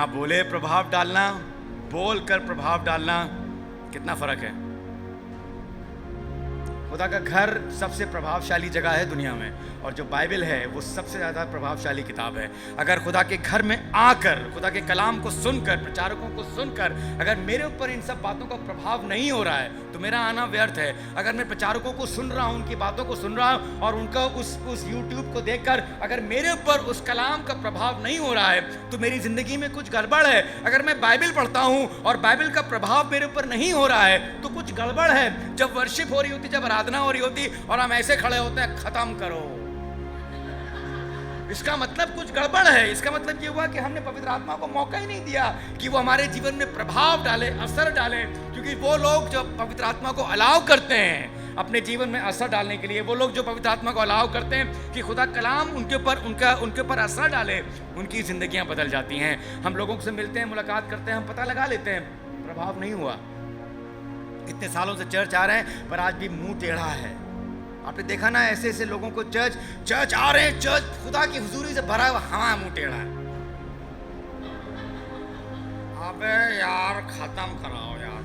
बिना बोले प्रभाव डालना, बोल कर प्रभाव डालना, कितना फर्क है। खुदा का घर सबसे प्रभावशाली जगह है दुनिया में, और जो बाइबल है वो सबसे ज़्यादा प्रभावशाली किताब है। अगर खुदा के घर में आकर, खुदा के कलाम को सुनकर, प्रचारकों को सुनकर अगर मेरे ऊपर इन सब बातों का प्रभाव नहीं हो रहा है तो मेरा आना व्यर्थ है। अगर मैं प्रचारकों को सुन रहा हूँ, उनकी बातों को सुन रहा हूँ और उनका उस यूट्यूब को देखकर अगर मेरे ऊपर उस कलाम का प्रभाव नहीं हो रहा है तो मेरी ज़िंदगी में कुछ गड़बड़ है। अगर मैं बाइबल पढ़ता हूँ और बाइबल का प्रभाव मेरे ऊपर नहीं हो रहा है तो कुछ गड़बड़ है। जब वर्शिप हो रही होती, जब आराधना हो रही होती और हम ऐसे खड़े होते हैं, खत्म करो, इसका मतलब कुछ गड़बड़ है। इसका मतलब ये हुआ कि हमने पवित्र आत्मा को मौका ही नहीं दिया कि वो हमारे जीवन में प्रभाव डाले, असर डाले। क्योंकि वो लोग जो पवित्र आत्मा को अलाउ करते हैं अपने जीवन में असर डालने के लिए, वो लोग जो पवित्र आत्मा को अलाउ करते हैं कि खुदा कलाम उनके ऊपर असर डाले, उनकी जिंदगियां बदल जाती हैं। हम लोगों से मिलते हैं, मुलाकात करते हैं, हम पता लगा लेते हैं प्रभाव नहीं हुआ। इतने सालों से चर्च आ रहे हैं पर आज भी मुंह टेढ़ा है। आपने देखा ना, ऐसे ऐसे लोगों को चर्च आ रहे हैं, चर्च खुदा की हुजूरी से भरा हुआ, हमारा मुंह टेढ़ा है। अबे यार खत्म कराओ यार,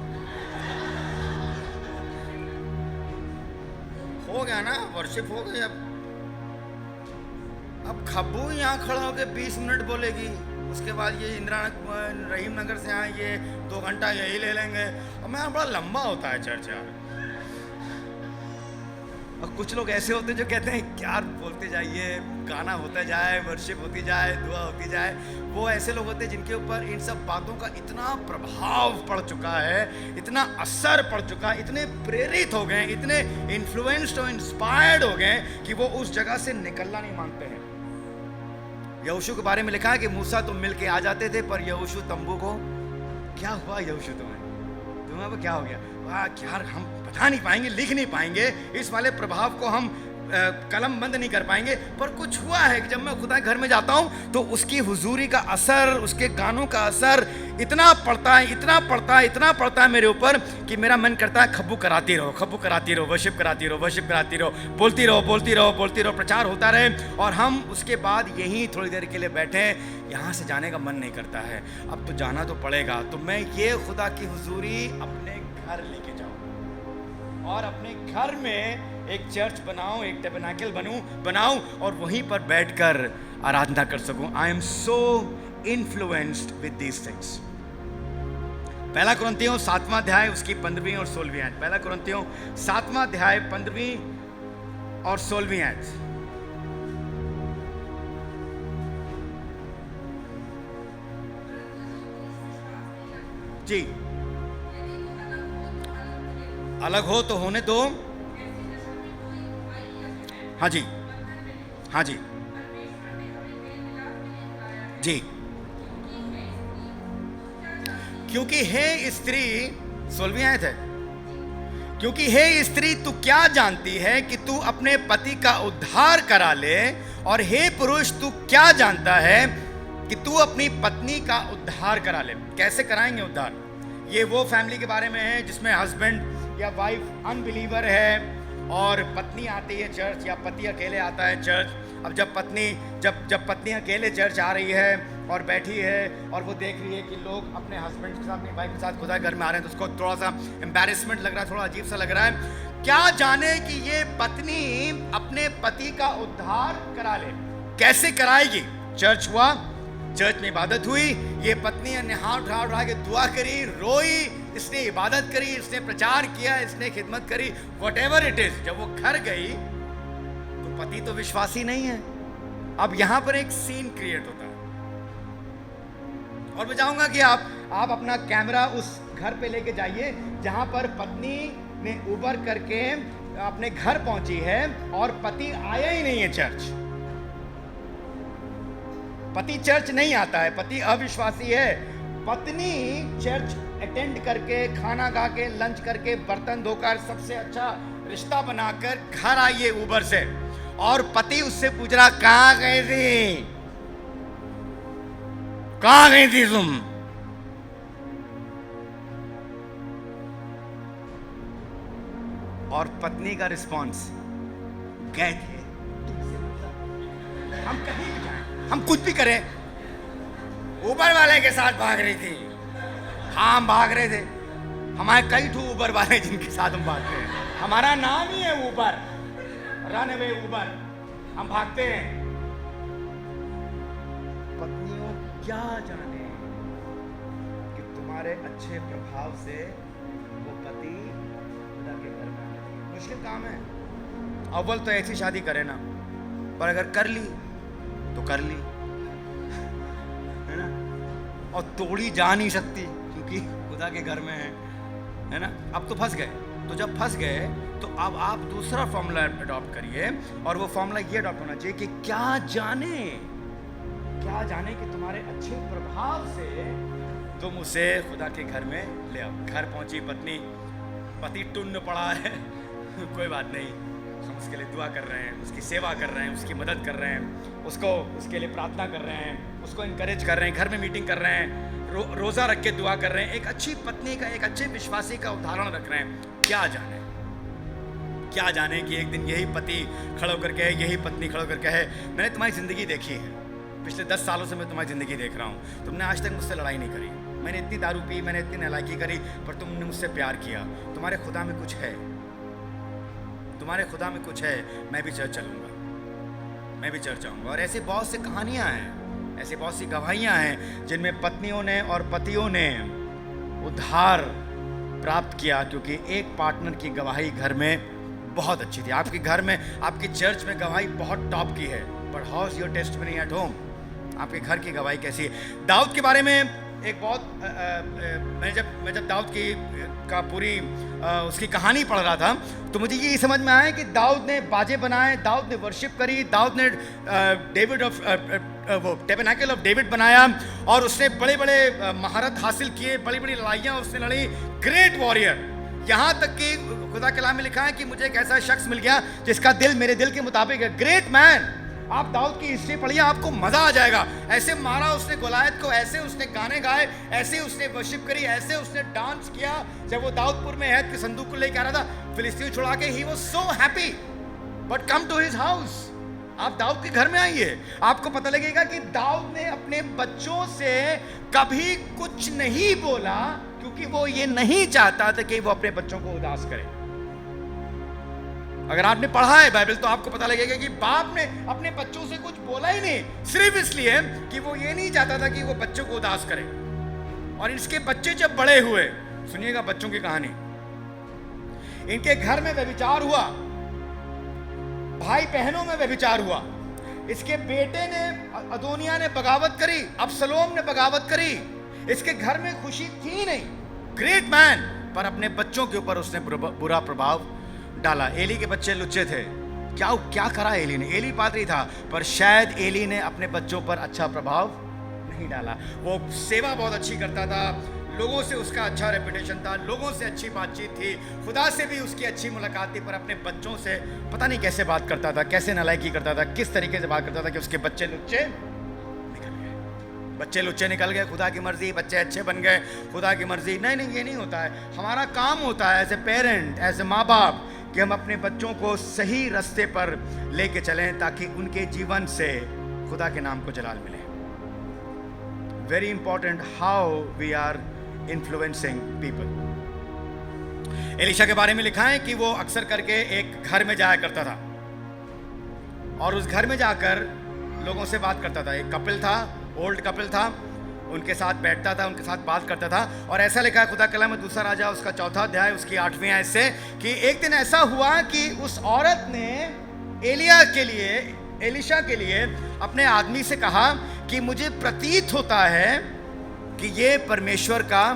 हो गया ना, वर्शिप हो गई। अब खब्बू यहाँ खड़ा होकर 20 मिनट बोलेगी, उसके बाद ये इंदिरा रहीम नगर से आए, ये 2 घंटा यही ले लेंगे। और मैं बड़ा लंबा होता है चर्च यार। और कुछ लोग ऐसे होते हैं जो कहते हैं यार बोलते जाइए, गाना होता जाए, वर्शिप होती जाए, दुआ होती जाए। वो ऐसे लोग होते हैं जिनके ऊपर इन सब बातों का इतना प्रभाव पड़ चुका है, इतना असर पड़ चुका है, इतने प्रेरित हो गए, इतने इन्फ्लुएंस्ड और इंस्पायर्ड हो गए कि वो उस जगह से निकलना नहीं मांगते हैं। यहोशू के बारे में लिखा है कि मूसा तो मिल के आ जाते थे, पर यहोशू तंबू को, क्या हुआ यहोशू तुम्हें क्या हो गया? यार हम बता नहीं पाएंगे, लिख नहीं पाएंगे, इस वाले प्रभाव को हम कलम बंद नहीं कर पाएंगे। पर कुछ हुआ है कि जब मैं खुदा घर में जाता हूँ तो उसकी हुजूरी का असर, उसके गानों का असर इतना पड़ता है, इतना पड़ता है, इतना पड़ता है मेरे ऊपर कि मेरा मन करता है खब्बू कराती रहो, खब्बू कराती रहो, वर्शिप कराती रहो, वर्शिप कराती रहो, बोलती रहो, बोलती रहो, बोलती रहो, प्रचार होता रहे और हम उसके बाद यहीं थोड़ी देर के लिए बैठे, यहाँ से जाने का मन नहीं करता है। अब तो जाना तो पड़ेगा। तो मैं ये खुदा की हुजूरी अपने घर लेके जाऊँ और अपने घर में एक चर्च बनाऊं, एक टैबरनेकल बनाऊं और वहीं पर बैठकर आराधना कर सकूं। I am so influenced with these things. पहला कुरिन्थियों 7वां अध्याय उसकी 15वीं और 16वीं आयत। पहला कुरिन्थियों 7वां अध्याय 15वीं और 16वीं आयत। जी, अलग हो तो होने दो। हाँ जी, हाँ जी, जी। क्योंकि हे स्त्री, 16वीं आयत है, क्योंकि हे स्त्री तू क्या जानती है कि तू अपने पति का उद्धार करा ले, और हे पुरुष तू क्या जानता है कि तू अपनी पत्नी का उद्धार करा ले। कैसे कराएंगे उद्धार? ये वो फैमिली के बारे में है जिसमें हस्बैंड या वाइफ अनबिलीवर है और पत्नी आती है चर्च, या पति अकेले आता है चर्च। अब जब पत्नी अकेले चर्च आ रही है और बैठी है और वो देख रही है कि लोग अपने हस्बैंड के साथ, अपनी वाइफ के साथ खुदा घर में आ रहे हैं, तो उसको थोड़ा सा एम्बैरेसमेंट लग रहा है, थोड़ा अजीब सा लग रहा है। क्या जाने कि ये पत्नी अपने पति का उद्धार करा ले। कैसे कराएगी? चर्च हुआ, चर्च में इबादत हुई, ये पत्नी ने हाथ उठा के दुआ करी, रोई, इसने इबादत करी, इसने प्रचार किया, इसने खिदमत करी, व्हाटएवर इट इज। जब वो घर गई तो पति तो विश्वासी नहीं है। अब यहां पर एक सीन क्रिएट होता है और मैं चाहूंगा कि आप अपना कैमरा उस घर पे लेके जाइए जहां पर पत्नी ने उबर करके अपने घर पहुंची है और पति आया ही नहीं है चर्च। पति चर्च नहीं आता है, पति अविश्वासी है। पत्नी चर्च अटेंड करके, खाना खा के, लंच करके, बर्तन धोकर, सबसे अच्छा रिश्ता बनाकर घर आई है उबर से, और पति उससे पूछ रहा कहाँ गई थी, कहाँ गई थी तुम? और पत्नी का रिस्पॉन्स, गए थे, हम कहीं भी जाएं, हम कुछ भी करें, ऊबर वाले के साथ भाग रही थी। हाँ, हम भाग रहे थे। हमारे कई ठू ऊबर वाले जिनके साथ हम भागते हैं। हमारा नाम ही है ऊबर, रन अवे ऊबर। हम भागते हैं। पत्नियों क्या जाने कि तुम्हारे अच्छे प्रभाव से वो पति खुदा के घर में आए। मुश्किल काम है। अव्वल तो ऐसी शादी करे ना, पर अगर कर ली तो कर ली, है ना, और तोड़ी जा नहीं सकती क्योंकि खुदा के घर में है ना। अब तो फंस गए। तो जब फंस गए तो अब आप दूसरा फॉर्मूला अडॉप्ट करिए, और वो फॉर्मूला ये अडॉप्ट होना चाहिए कि क्या जाने कि तुम्हारे अच्छे प्रभाव से तुम उसे खुदा के घर में ले आओ। घर पहुंची पत्नी, पति टुन्न पड़ा है कोई बात नहीं, हम उसके लिए दुआ कर रहे हैं, उसकी सेवा कर रहे हैं, उसकी मदद कर रहे हैं, उसके लिए प्रार्थना कर रहे हैं, उसको इनकरेज कर रहे हैं, घर में मीटिंग कर रहे हैं, रोज़ा रख के दुआ कर रहे हैं, एक अच्छी पत्नी का, एक अच्छे विश्वासी का उदाहरण रख रहे हैं। क्या जाने कि एक दिन यही पति खड़ा होकर कहे, यही पत्नी खड़ा होकर कहे, मैंने तुम्हारी ज़िंदगी देखी है, पिछले 10 सालों से मैं तुम्हारी ज़िंदगी देख रहा हूँ, तुमने आज तक मुझसे लड़ाई नहीं करी, मैंने इतनी दारू पी, मैंने इतनी नालायकी करी, पर तुमने मुझसे प्यार किया। तुम्हारे खुदा में कुछ है, तुम्हारे खुदा में कुछ है। मैं भी चर्च चलूँगा, मैं भी चर्च आऊँगा। और ऐसी बहुत सी कहानियाँ हैं, ऐसी बहुत सी गवाहियाँ हैं जिनमें पत्नियों ने और पतियों ने उद्धार प्राप्त किया, क्योंकि एक पार्टनर की गवाही घर में बहुत अच्छी थी। आपके घर में, आपकी चर्च में गवाही बहुत टॉप की है, but how is your testimony at home? आपके घर की गवाही कैसी है? दाऊद के बारे में एक बहुत मैं जब दाऊद का पूरी उसकी कहानी पढ़ रहा था तो मुझे ये समझ में आया कि दाऊद ने बाजे बनाए, दाऊद ने वर्शिप करी, दाऊद ने वो टैबरनेकल ऑफ डेविड बनाया, और उसने बड़े बड़े महारत हासिल किए, बड़ी बड़ी लड़ाइयाँ उसने लड़ी। Great warrior. यहाँ तक कि खुदा कलाम में लिखा है कि मुझे एक ऐसा शख्स मिल गया जिसका दिल मेरे दिल के मुताबिक है। Great man. आप दाऊद की हिस्ट्री पढ़िए, आपको मजा आ जाएगा। ऐसे मारा उसने गोलायत को, ऐसे उसने गाने गाए, ऐसे उसने वर्शिप करी, ऐसे उसने डांस किया। जब वो दाऊदपुर में हैत के संदूक को लेकर आ रहा था, फिलिस्तीन छुड़ा के, he was so happy. But come to his house, आप दाऊद के घर में आइए, आपको पता लगेगा कि दाऊद ने अपने बच्चों से कभी कुछ नहीं बोला, क्योंकि वो ये नहीं चाहता था कि वो अपने बच्चों को उदास करे। अगर आपने पढ़ा है बाइबल तो आपको पता लगेगा कि बाप ने अपने बच्चों से कुछ बोला ही नहीं, सिर्फ इसलिए कि वो ये नहीं चाहता था कि वो बच्चों को उदास करे। और इसके बच्चे जब बड़े हुए, सुनिएगा बच्चों की कहानी, इनके घर में व्यभिचार हुआ, भाई बहनों में व्यभिचार हुआ। इसके बेटे ने, अदोनिया ने बगावत करी, अबसलोम ने बगावत करी। इसके घर में खुशी थी नहीं। ग्रेट मैन, पर अपने बच्चों के ऊपर उसने बुरा प्रभाव डाला। एली के बच्चे लुच्चे थे। क्या करा एली ने? एली पादरी था, पर शायद एली ने अपने बच्चों पर अच्छा प्रभाव नहीं डाला। वो सेवा बहुत अच्छी करता था, लोगों से उसका अच्छा रेपुटेशन था, लोगों से अच्छी बातचीत थी, खुदा से भी उसकी अच्छी मुलाकात थी, पर अपने बच्चों से पता नहीं कैसे बात करता था, कैसे नालायकी करता था, किस तरीके से बात करता था कि उसके बच्चे लुच्चे निकल गए। बच्चे लुच्चे निकल गए, खुदा की मर्जी, बच्चे अच्छे बन गए, खुदा की मर्जी। नहीं, ये नहीं होता है। हमारा काम होता है as a parent, as a माँ बाप, कि हम अपने बच्चों को सही रास्ते पर लेके चलें, ताकि उनके जीवन से खुदा के नाम को जलाल मिले। Very important how we are influencing people. Elisha के बारे में लिखा है कि वो अक्सर करके एक घर में जाया करता था, और उस घर में जाकर लोगों से बात करता था। एक कपिल था, ओल्ड कपिल था, उनके साथ बैठता था, उनके साथ बात करता था। और ऐसा लिखा है खुदा कलाम में, दूसरा राजा उसका 4वां अध्याय उसकी 8वीं आयत से, कि एक दिन ऐसा हुआ कि उस औरत ने एलीशा के लिए अपने आदमी से कहा कि मुझे प्रतीत होता है कि ये परमेश्वर का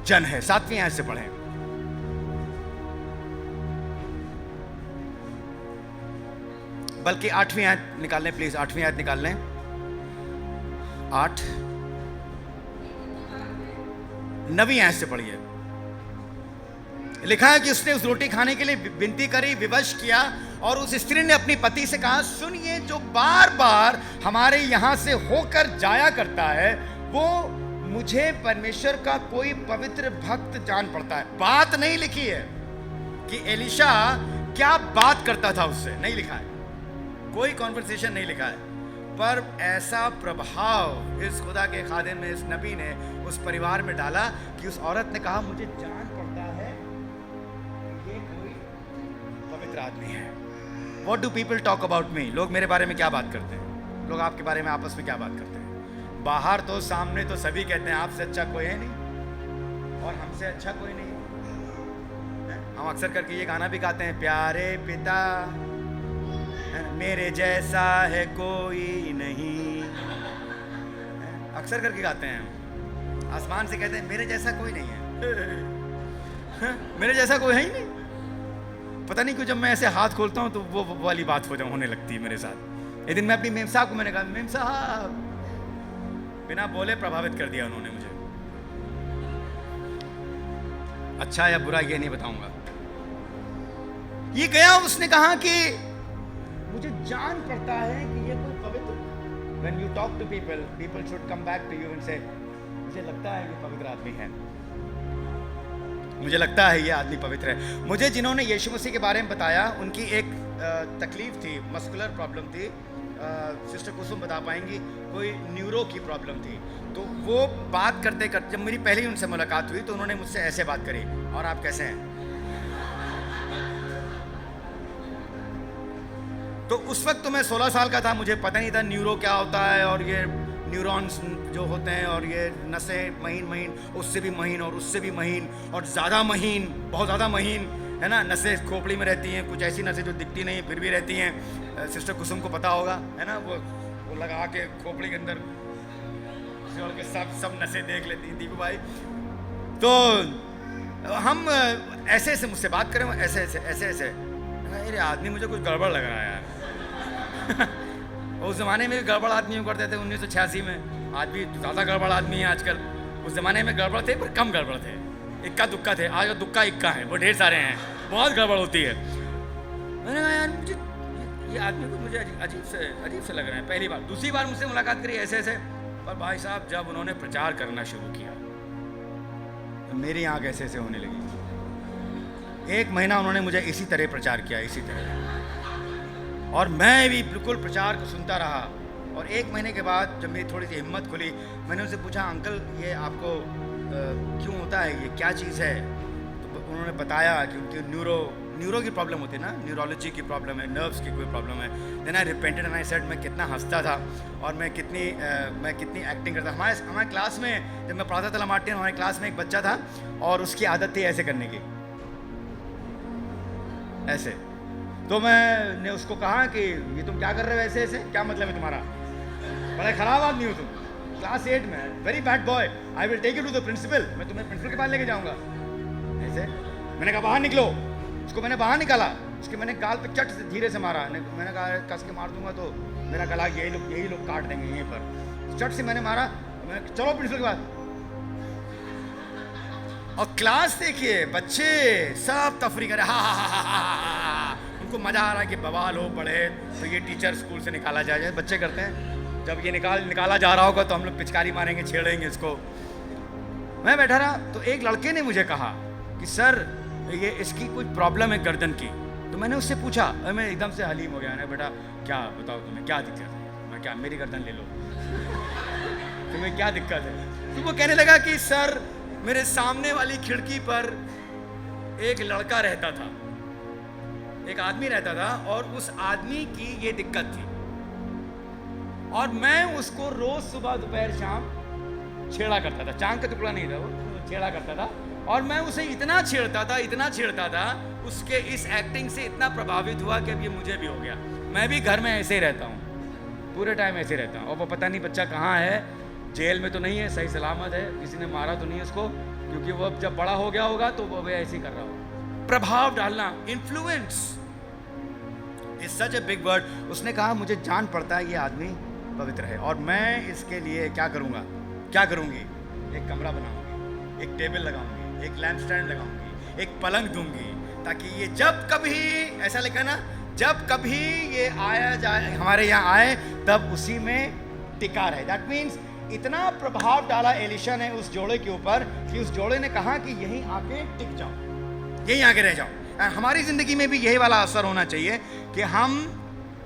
जन है। 7वीं आयत से पढ़ें। बल्कि 8वीं आयत निकाल लें प्लीज, 8वीं आयत निकाल लें। 8 9वीं आयत से पढ़िए। लिखा है कि उसने उस रोटी खाने के लिए विनती करी, विवश किया, और उस स्त्री ने अपनी पति से कहा, सुन, ये जो बार बार हमारे यहां से होकर जाया करता है, वो मुझे परमेश्वर का कोई पवित्र भक्त जान पड़ता है। बात नहीं लिखी है कि एलीशा क्या बात करता था उससे, नहीं लिखा है, कोई कॉन्वर्सेशन नहीं लिखा है, ऊपर ऐसा प्रभाव इस खुदा के खादिम ने, इस नबी ने उस परिवार में डाला कि उस औरत ने कहा मुझे जान पड़ता है ये कोई पवित्र आदमी है। What do people talk about me? लोग मेरे बारे में क्या बात करते हैं? लोग आपके बारे में आपस में क्या बात करते हैं? बाहर तो सामने तो सभी कहते हैं आपसे अच्छा कोई है नहीं और हमसे अच्छा कोई नहीं। हम अक्सर करके ये गाना भी गाते हैं, प्यारे पिता मेरे जैसा है कोई नहीं, अक्सर करके गाते हैं हम। आसमान से कहते हैं मेरे जैसा कोई नहीं है, मेरे जैसा कोई है ही नहीं। पता नहीं क्यों जब मैं ऐसे हाथ खोलता हूँ तो वो वाली बात होने लगती है मेरे साथ। एक दिन मैं अपनी मेम साहब को मैंने कहा, मेम साहब, बिना बोले प्रभावित कर दिया उन्होंने मुझे। अच्छा या बुरा ये नहीं बताऊंगा। ये गया, उसने कहा कि मुझे जान पड़ता है कि ये कोई पवित्र, when you talk to people, people should come back to you and say, मुझे लगता है ये पवित्र आदमी है, मुझे लगता है ये आदमी पवित्र है। मुझे जिन्होंने यीशु मसीह के बारे में बताया उनकी एक तकलीफ थी, मस्कुलर प्रॉब्लम थी। सिस्टर कुसुम बता पाएंगी, कोई न्यूरो की प्रॉब्लम थी। तो वो बात करते करते, जब मेरी पहली उनसे मुलाकात हुई तो उन्होंने मुझसे ऐसे बात करी, और आप कैसे हैं? तो उस वक्त तो मैं 16 साल का था, मुझे पता नहीं था न्यूरो क्या होता है, और ये न्यूरॉन्स जो होते हैं और ये नसें महीन महीन, उससे भी महीन और उससे भी महीन और ज़्यादा महीन, बहुत ज़्यादा महीन, है ना। नसें खोपड़ी में रहती हैं, कुछ ऐसी नसें जो दिखती नहीं फिर भी रहती हैं। सिस्टर कुसुम को पता होगा, है ना, वो लगा के खोपड़ी के अंदर जोड़ के सब नसें देख लेती दीपू भाई। तो हम ऐसे ऐसे मुझसे बात करें, ऐसे ऐसे ऐसे ऐसे, अरे आदमी मुझे कुछ गड़बड़ लग रहा है यार। उस ज़माने में गड़बड़ आदमी करते थे 1986 में, आज भी ज़्यादा गड़बड़ आदमी है आजकल। उस ज़माने में गड़बड़ थे पर कम गड़बड़ थे, इक्का दुक्का थे। आज दुक्का इक्का है, वो ढेर सारे हैं, बहुत गड़बड़ होती है। मैंने कहा यार मुझे ये आदमी को मुझे अजीब से लग रहा है। पहली बार, दूसरी बार मुझसे मुलाकात करी ऐसे ऐसे, पर भाई साहब जब उन्होंने प्रचार करना शुरू किया तो मेरी आँख ऐसे ऐसे होने लगी। 1 महीना उन्होंने मुझे इसी तरह प्रचार किया, इसी तरह, और मैं भी बिल्कुल प्रचार को सुनता रहा। और 1 महीने के बाद जब मेरी थोड़ी सी हिम्मत खुली, मैंने उनसे पूछा, अंकल ये आपको क्यों होता है, ये क्या चीज़ है? तो उन्होंने बताया कि उनकी न्यूरो की प्रॉब्लम होती है ना, न्यूरोलॉजी की प्रॉब्लम है, नर्व्स की कोई प्रॉब्लम है। Then I repented and I said, मैं कितना हंसता था और मैं कितनी एक्टिंग करता। हमारे क्लास में जब मैं पढ़ाता था लमार्टिन, हमारे क्लास में एक बच्चा था और उसकी आदत थी ऐसे करने की, ऐसे। तो मैंने उसको कहा कि ये तुम क्या कर रहे हो ऐसे ऐसे, क्या मतलब है तुम्हारा? बड़ा ख़राब आदमी हो तुम, क्लास 8 में, very bad boy, I will take you to the principal, मैं तुम्हें प्रिंसिपल के पास लेके जाऊंगा। ऐसे मैंने कहा बाहर निकलो। उसको मैंने बाहर निकाला, उसके मैंने गाल पे चट से धीरे से मारा। मैंने कहा कस के मार दूंगा तो मेरा गला यही लोग काट देंगे यहीं पर। चट से मैंने मारा, मैं चलो प्रिंसिपल के पास। और क्लास देखिए, बच्चे सब तफरी करे, हा, उनको मजा आ रहा है कि बवाल हो पड़े तो ये टीचर स्कूल से निकाला जाए। बच्चे करते हैं, जब ये निकाला जा रहा होगा तो हम लोग पिचकारी मारेंगे, छेड़ेंगे इसको। मैं बैठा रहा तो एक लड़के ने मुझे कहा कि सर ये इसकी कोई प्रॉब्लम है गर्दन की। तो मैंने उससे पूछा, और मैं एकदम से हलीम हो गया ना, बेटा क्या बताओ तुम्हें क्या दिक्कत है? मैं क्या, मेरी गर्दन ले लो, तुम्हें क्या दिक्कत है? तो वो कहने लगा कि सर मेरे सामने वाली खिड़की पर एक लड़का रहता था, एक आदमी रहता था, और उस आदमी की ये दिक्कत थी, और मैं उसको रोज सुबह दोपहर शाम छेड़ा करता था। चांद का टुकड़ा नहीं था वो, छेड़ा करता था। और मैं उसे इतना छेड़ता था, उसके इस एक्टिंग से इतना प्रभावित हुआ कि अब ये मुझे भी हो गया। मैं भी घर में ऐसे ही रहता हूँ, पूरे टाइम ऐसे रहता हूँ। और वो पता नहीं बच्चा कहाँ है, जेल में तो नहीं है, सही सलामत है, किसी ने मारा तो नहीं है उसको, क्योंकि वो जब बड़ा हो गया होगा तो वो ऐसे ही कर रहा होगा। प्रभाव डालना, influence is such a big word. उसने कहा मुझे जान पड़ता है ये आदमी पवित्र है, और मैं इसके लिए क्या करूँगी? एक कमरा बनाऊंगी, एक टेबल लगाऊंगी, एक लैंप स्टैंड लगाऊंगी, एक पलंग दूंगी, ताकि ये जब कभी, ऐसा लिखा ना, जब कभी ये आया जाए हमारे यहाँ आए तब उसी में टिका रहे। दैट मीन्स इतना प्रभाव डाला एलिशा ने उस जोड़े के ऊपर कि उस जोड़े ने कहा कि यहीं आके टिक जाओ, यहीं आके रह जाओ। हमारी ज़िंदगी में भी यही वाला असर होना चाहिए कि हम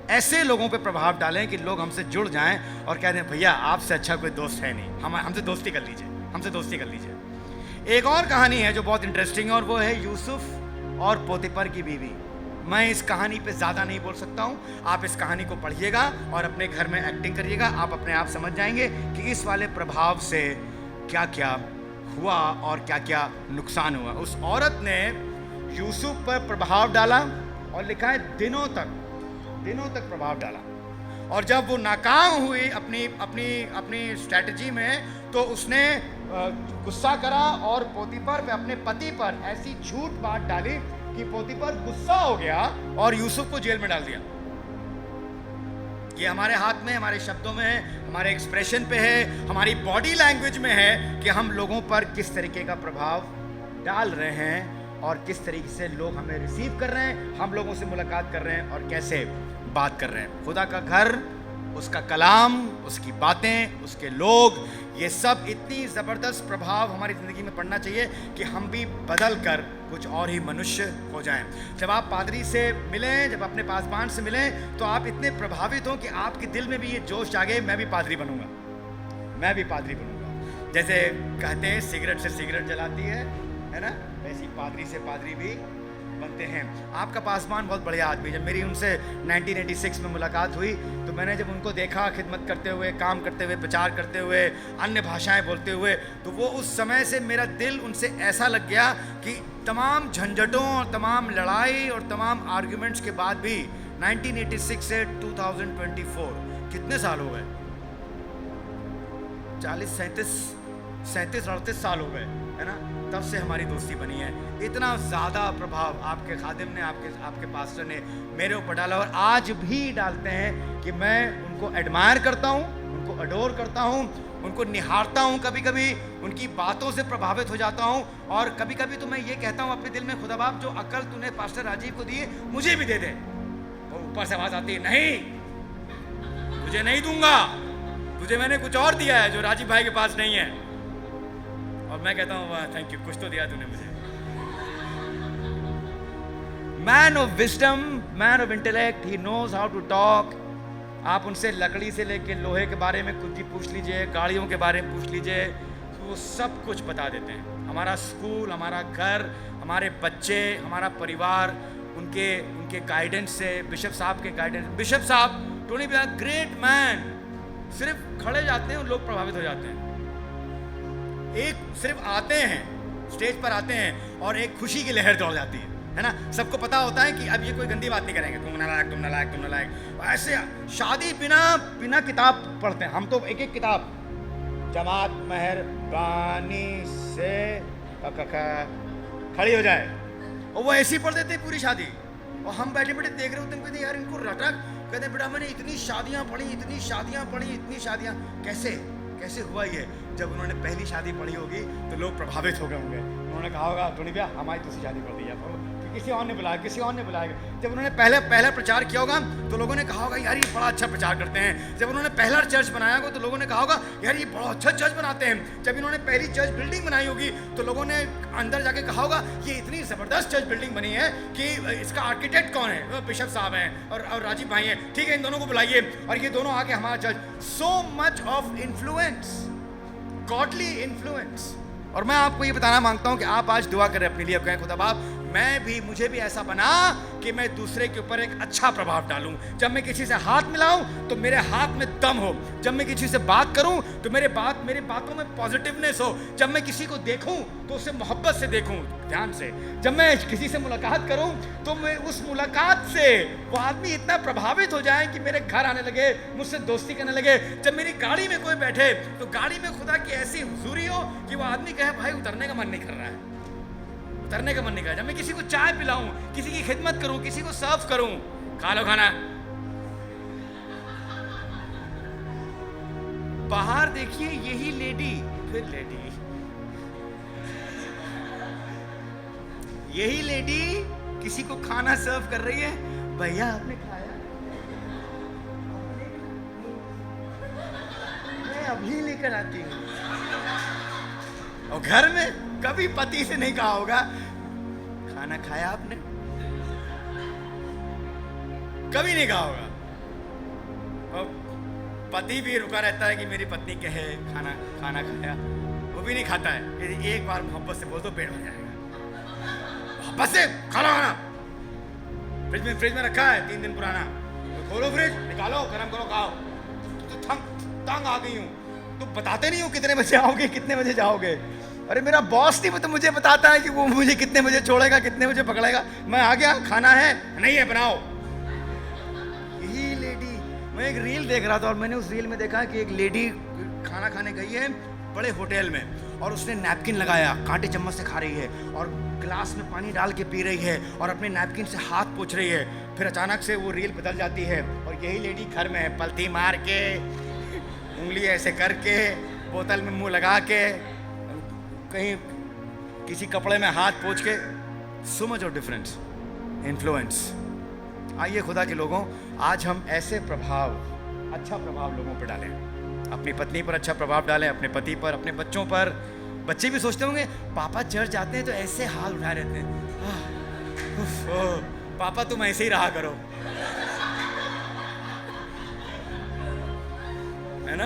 ऐसे लोगों पे प्रभाव डालें कि लोग हमसे जुड़ जाएं और कह दें भैया आपसे अच्छा कोई दोस्त है नहीं, हमसे दोस्ती कर लीजिए, हमसे दोस्ती कर लीजिए। एक और कहानी है जो बहुत इंटरेस्टिंग है और वो है यूसुफ और पोतीफर की बीवी। मैं इस कहानी पे ज़्यादा नहीं बोल सकता हूँ, आप इस कहानी को पढ़िएगा और अपने घर में एक्टिंग करिएगा, आप अपने आप समझ जाएंगे कि इस वाले प्रभाव से क्या क्या हुआ और क्या क्या नुकसान हुआ। उस औरत ने यूसुफ पर प्रभाव डाला और लिखा है दिनों तक प्रभाव डाला, और जब वो नाकाम हुई अपनी स्ट्रैटेजी में तो उसने गुस्सा करा और पोतीफर पे, अपने पति पर ऐसी झूठ बात डाली कि पोतीफर गुस्सा हो गया और यूसुफ को जेल में डाल दिया। ये हमारे हाथ में, हमारे शब्दों में है, हमारे एक्सप्रेशन पे है, हमारी बॉडी लैंग्वेज में है कि हम लोगों पर किस तरीके का प्रभाव डाल रहे हैं और किस तरीके से लोग हमें रिसीव कर रहे हैं, हम लोगों से मुलाकात कर रहे हैं और कैसे बात कर रहे हैं। खुदा का घर, उसका कलाम, उसकी बातें, उसके लोग, ये सब इतनी ज़बरदस्त प्रभाव हमारी ज़िंदगी में पड़ना चाहिए कि हम भी बदल कर कुछ और ही मनुष्य हो जाएं। जब आप पादरी से मिलें, जब अपने पासबान से मिलें, तो आप इतने प्रभावित हों कि आपके दिल में भी ये जोश जागे, मैं भी पादरी बनूंगा, मैं भी पादरी बनूंगा। जैसे कहते हैं सिगरेट से सिगरेट जलाती है ना, वैसी पादरी से पादरी भी बनते हैं। आपका पासबान बहुत बढ़िया आदमी। जब मेरी उनसे 1986 में मुलाकात हुई तो मैंने जब उनको देखा खिदमत करते हुए, काम करते हुए, प्रचार करते हुए, अन्य भाषाएं बोलते हुए, तो वो उस समय से मेरा दिल उनसे ऐसा लग गया कि तमाम झंझटों और तमाम लड़ाई और तमाम आर्ग्यूमेंट्स के बाद भी 1986 से 2024 कितने साल हो गए, 40, 37, 38 साल हो गए, है ना, तब से हमारी दोस्ती बनी है। इतना ज़्यादा प्रभाव आपके खादिम ने, आपके पास्टर ने मेरे ऊपर डाला और आज भी डालते हैं कि मैं उनको एडमायर करता हूँ, उनको अडोर करता हूँ, उनको निहारता हूँ, कभी कभी उनकी बातों से प्रभावित हो जाता हूँ और कभी कभी तो मैं ये कहता हूँ अपने दिल में, खुदा बाप जो अकल तूने पास्टर राजीव को दी है मुझे भी दे दे। वो ऊपर से आवाज़ आती है, नहीं तुझे नहीं दूंगा, तुझे मैंने कुछ और दिया है जो राजीव भाई के पास नहीं है। और मैं कहता हूँ वाह थैंक यू, कुछ तो दिया तूने मुझे। Man of wisdom, man of intellect, he knows how to talk. आप उनसे लकड़ी से लेके लोहे के बारे में कुछ भी पूछ लीजिए, गाड़ियों के बारे में पूछ लीजिए, तो वो सब कुछ बता देते हैं। हमारा स्कूल, हमारा घर, हमारे बच्चे, हमारा परिवार, उनके गाइडेंस से, बिशप साहब के गाइडेंस, बिशप साहब टोनी ब्लैक ग्रेट मैन, सिर्फ खड़े जाते हैं और लोग प्रभावित हो जाते हैं। एक सिर्फ आते हैं, स्टेज पर आते हैं और एक खुशी की लहर दौड़ जाती है ना। सबको पता होता है कि अब ये कोई गंदी बात नहीं करेंगे, तुम नालायक, तुम नालायक, तुम नालायक। ऐसे शादी बिना किताब पढ़ते हैं हम तो, एक एक किताब, जमात मेहरबानी से खड़ी हो जाए, और वो ऐसी पढ़ देते पूरी शादी, और हम बैठे बैठे देख रहे होते हैं, कहते यार इनको रटक, कहते बेटा मैंने इतनी शादियाँ पढ़ी, इतनी शादियाँ पढ़ी, इतनी शादियाँ, कैसे हुआ ये। जब उन्होंने पहली शादी पढ़ी होगी तो लोग प्रभावित हो गए होंगे, उन्होंने कहा होगा टोनी भैया हमारी दूसरी शादी पढ़ दी है, किसी और ने बुलाया, किसी और ने बुलाया। जब उन्होंने पहला प्रचार किया होगा तो लोगों ने कहा होगा यार ये बड़ा अच्छा प्रचार करते हैं। जब उन्होंने पहला चर्च बनाया होगा तो लोगों ने कहा होगा यार ये बड़ा अच्छा चर्च बनाते हैं। जब इन्होंने पहली चर्च बिल्डिंग बनाई होगी तो लोगों ने अंदर जाके कहा होगा ये इतनी ज़बरदस्त चर्च बिल्डिंग बनी है कि इसका आर्किटेक्ट कौन है, बिशप साहब हैं और राजीव भाई हैं, ठीक है इन दोनों को बुलाइए और ये दोनों आके हमारा church. So much of influence, godly influence. और मैं आपको ये बताना मांगता हूं कि आप आज दुआ करें अपने लिए, कहें खुदा बाप मुझे भी ऐसा बना कि मैं दूसरे के ऊपर एक अच्छा प्रभाव डालूं। जब मैं किसी से हाथ मिलाऊं तो मेरे हाथ में दम हो, जब मैं किसी से बात करूं तो मेरे बातों में पॉजिटिवनेस हो, जब मैं किसी को देखूं तो उसे मोहब्बत से देखूं, ध्यान से, जब मैं किसी से मुलाकात करूं तो मैं उस मुलाकात से वो आदमी इतना प्रभावित हो जाए कि मेरे घर आने लगे, मुझसे दोस्ती करने लगे। जब मेरी गाड़ी में कोई बैठे तो गाड़ी में खुदा की ऐसी हुजूरी हो कि वो आदमी कहे भाई उतरने का मन नहीं कर रहा है, उतरने का मन नहीं कर रहा। जब मैं किसी को चाय पिलाऊं, किसी की खिदमत करूं, किसी को सर्व करूं, खा लो खाना, बाहर देखिए यही लेडी, फिर लेडी, यही लेडी किसी को खाना सर्व कर रही है, भैया आपने खाया, मैं अभी लेकर आती हूँ। और घर में कभी पति से नहीं कहा होगा खाना खाया आपने, कभी नहीं कहा होगा। और पति भी रुका रहता है कि मेरी पत्नी कहे खाना खाना खाया, वो भी नहीं खाता है। यदि एक बार मोहब्बत से बोल दो पेट भर जाएगा। मोहब्बत से खाना खाना, फ्रिज में रखा है 3 दिन पुराना, तो खोलो फ्रिज, निकालो, गरम करो, खाओ। तो तंग आ गई हूँ। तो बताते नहीं हो कितने बजे आओगे, कितने बजे जाओगे। अरे मेरा बॉस नहीं तो मुझे बताता है कि वो मुझे कितने बजे छोड़ेगा, कितने बजे पकड़ेगा। मैं आ गया, खाना है नहीं है, बनाओ। यही लेडी, मैं एक रील देख रहा था और मैंने उस रील में देखा कि एक लेडी खाना खाने गई है बड़े होटल में, और उसने नैपकिन लगाया, कांटे चम्मच से खा रही है और ग्लास में पानी डाल के पी रही है और अपने नैपकिन से हाथ पोंछ रही है। फिर अचानक से वो रील बदल जाती है और यही लेडी घर में पलथी मार के, उंगली ऐसे करके, बोतल में मुंह लगा के, कहीं किसी कपड़े में हाथ पोंछ के। So much of difference, influence. आइए खुदा के लोगों, आज हम ऐसे प्रभाव, अच्छा प्रभाव लोगों पर डालें। अपनी पत्नी पर अच्छा प्रभाव डालें, अपने पति पर, अपने बच्चों पर। बच्चे भी सोचते होंगे पापा चर्च जाते हैं तो ऐसे हाल उठाए रहते हैं। पापा तुम ऐसे ही रहा करो, है ना।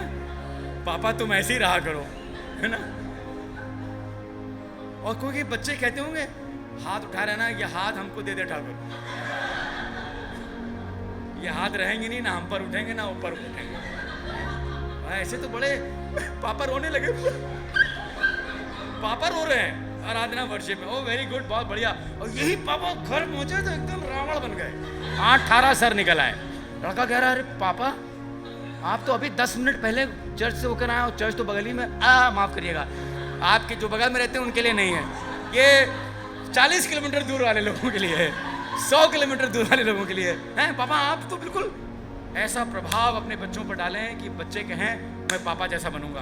पापा तुम ऐसे ही रहा करो, है ना। और क्योंकि बच्चे कहते होंगे हाथ उठा रहे ना, ये हाथ हमको दे दे ठाकुर। ये हाथ रहेंगे नहीं ना, हम पर उठेंगे ना ऊपर उठेंगे। ऐसे तो बड़े पापा रोने लगे, पापा रो रहे हैं आराधना वर्षिप में। ओ वेरी गुड, बहुत बढ़िया। और यही पापा घर पहुंचे तो एकदम रावण बन गए, 8-18 सर निकल आए। लड़का कह रहा है अरे पापा आप तो अभी 10 मिनट पहले चर्च से होकर आए, और चर्च तो बगल ही में। माफ करिएगा, आपके जो बगल में रहते हैं उनके लिए नहीं है, ये 40 किलोमीटर दूर वाले लोगों के लिए है, 100 किलोमीटर दूर वाले लोगों के लिए है। पापा आप तो बिल्कुल ऐसा प्रभाव अपने बच्चों पर डालें कि बच्चे कहें मैं पापा जैसा बनूंगा,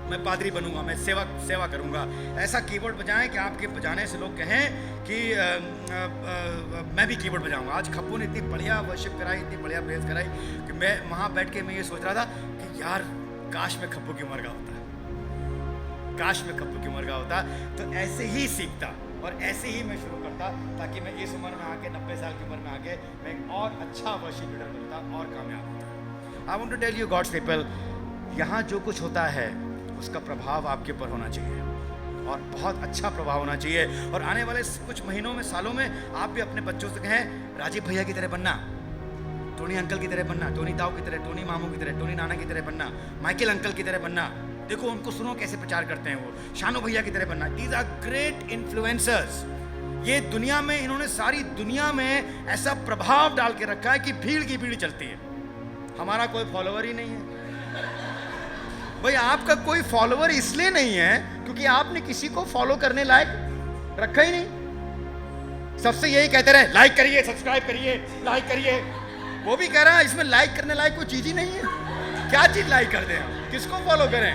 मैं पादरी बनूंगा, मैं सेवा करूंगा। ऐसा कीबोर्ड बजाएं कि आपके बजाने से लोग कहें कि मैं भी कीबोर्ड बजाऊंगा। आज खप्पू ने इतनी बढ़िया वर्शिप कराई, इतनी बढ़िया प्रेज कराई कि मैं वहां बैठ के मैं ये सोच रहा था कि यार काश मैं खप्पू की उम्र का होता, काश मैं खप्पू की उम्र का होता। तो ऐसे ही सीखता और ऐसे ही मैं शुरू करता, ताकि मैं इस उम्र में आके 90 साल की उम्र में आके मैं एक और अच्छा वर्शिप लीडर बनता और कामयाब होता। I want to tell you God's people, यहाँ जो कुछ होता है उसका प्रभाव आपके ऊपर होना चाहिए और बहुत अच्छा प्रभाव होना चाहिए। और आने वाले कुछ महीनों में, सालों में आप भी अपने बच्चों से कहें राजीव भैया की तरह बनना, टोनी अंकल की तरह बनना, टोनी ताऊ की तरह, टोनी मामू की तरह, टोनी नाना की तरह बनना, माइकल अंकल की तरह बनना। देखो उनको सुनो कैसे प्रचार करते हैं वो, शानू भैया की तरह बनना। These are great influencers. ये दुनिया में, इन्होंने सारी दुनिया में ऐसा प्रभाव डाल के रखा है कि भीड़ की भीड़ चलती है। हमारा कोई फॉलोवर ही नहीं है भाई। आपका कोई फॉलोवर इसलिए नहीं है क्योंकि आपने किसी को फॉलो करने लायक रखा ही नहीं। सबसे यही कहते रहे लाइक करिए, सब्सक्राइब करिए, लाइक करिए। वो भी कह रहा है इसमें लाइक करने लायक कोई चीज ही नहीं है। क्या चीज लाइक कर दें, किसको फॉलो करें।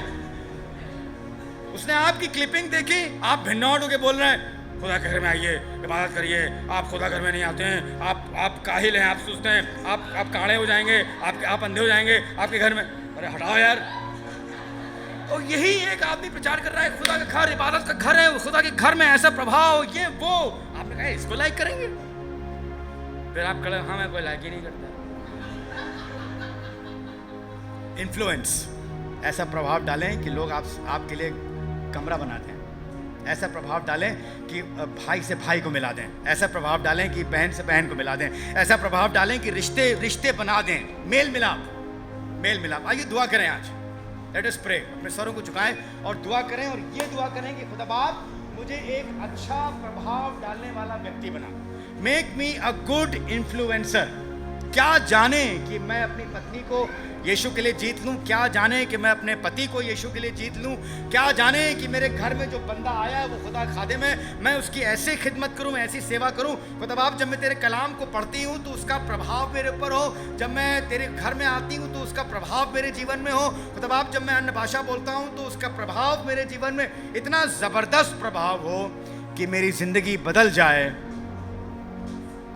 उसने आपकी क्लिपिंग देखी, आप भिन्नौट होके बोल रहे हैं खुदा के घर में आइए, इबादत करिए। आप खुदा घर में नहीं आते हैं, आप काहिल हैं, आप सुस्त हैं, आप काड़े हो जाएंगे, आप अंधे हो जाएंगे आपके घर में। अरे हटाओ यार। और यही एक आदमी प्रचार कर रहा है खुदा का घर इबादत का घर है, खुदा के घर में ऐसा प्रभाव, ये वो। आपने कहा इसको लाइक करेंगे, फिर आप कहें हाँ मैं कोई लाइक ही नहीं करता। इन्फ्लुएंस, ऐसा प्रभाव डालें कि लोग आपके लिए कमरा बना दें। ऐसा प्रभाव डालें कि भाई से भाई को मिला दें। ऐसा प्रभाव डालें कि बहन से बहन को मिला दें। ऐसा प्रभाव डालें कि रिश्ते बना दें, मेल मिलाप। आइए दुआ करें आज। Let us pray. अपने सरों को झुकाएं और दुआ करें, और ये दुआ करें कि खुदा बाप मुझे एक अच्छा प्रभाव डालने वाला व्यक्ति बना। Make me a good influencer. क्या जाने कि मैं अपनी पत्नी को यीशु के लिए जीत लूं, क्या जाने कि मैं अपने पति को यीशु के लिए जीत लूं, क्या जाने कि मेरे घर में जो बंदा आया है वो खुदा खादिम है, मैं उसकी ऐसी खिदमत करूं, ऐसी सेवा करूं। खुदा बाप जब मैं तेरे कलाम को पढ़ती हूं तो उसका प्रभाव मेरे ऊपर हो, जब मैं तेरे घर में आती हूं तो उसका प्रभाव मेरे जीवन में हो। खुदा बाप जब मैं अन्य भाषा बोलता हूं तो उसका प्रभाव मेरे जीवन में इतना ज़बरदस्त प्रभाव हो कि मेरी ज़िंदगी बदल जाए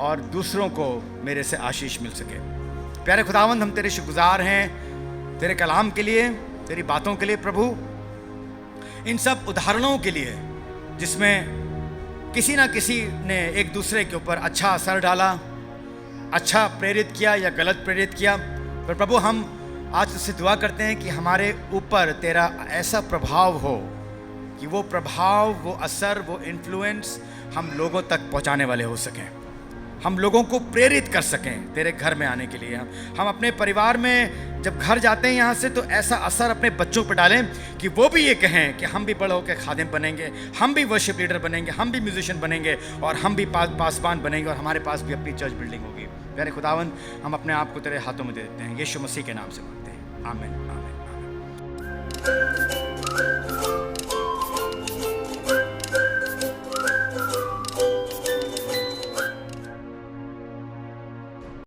और दूसरों को मेरे से आशीष मिल सके। प्यारे खुदावंद, हम तेरे शुक्रगुजार हैं तेरे कलाम के लिए, तेरी बातों के लिए प्रभु, इन सब उदाहरणों के लिए जिसमें किसी ना किसी ने एक दूसरे के ऊपर अच्छा असर डाला, अच्छा प्रेरित किया या गलत प्रेरित किया। पर प्रभु हम आज तुझसे दुआ करते हैं कि हमारे ऊपर तेरा ऐसा प्रभाव हो कि वो प्रभाव, वो असर, वो इन्फ्लुएंस हम लोगों तक पहुंचाने वाले हो सकें, हम लोगों को प्रेरित कर सकें तेरे घर में आने के लिए। हम अपने परिवार में जब घर जाते हैं यहाँ से तो ऐसा असर अपने बच्चों पर डालें कि वो भी ये कहें कि हम भी बड़े होकर खादिम बनेंगे, हम भी वर्शिप लीडर बनेंगे, हम भी म्यूजिशियन बनेंगे और हम भी पासबान बनेंगे और हमारे पास भी अपनी चर्च बिल्डिंग होगी। प्यारे खुदावंद, हम अपने आप को तेरे हाथों में दे देते हैं, यीशु मसीह के नाम से मांगते हैं, आमीन आमीन आमीन।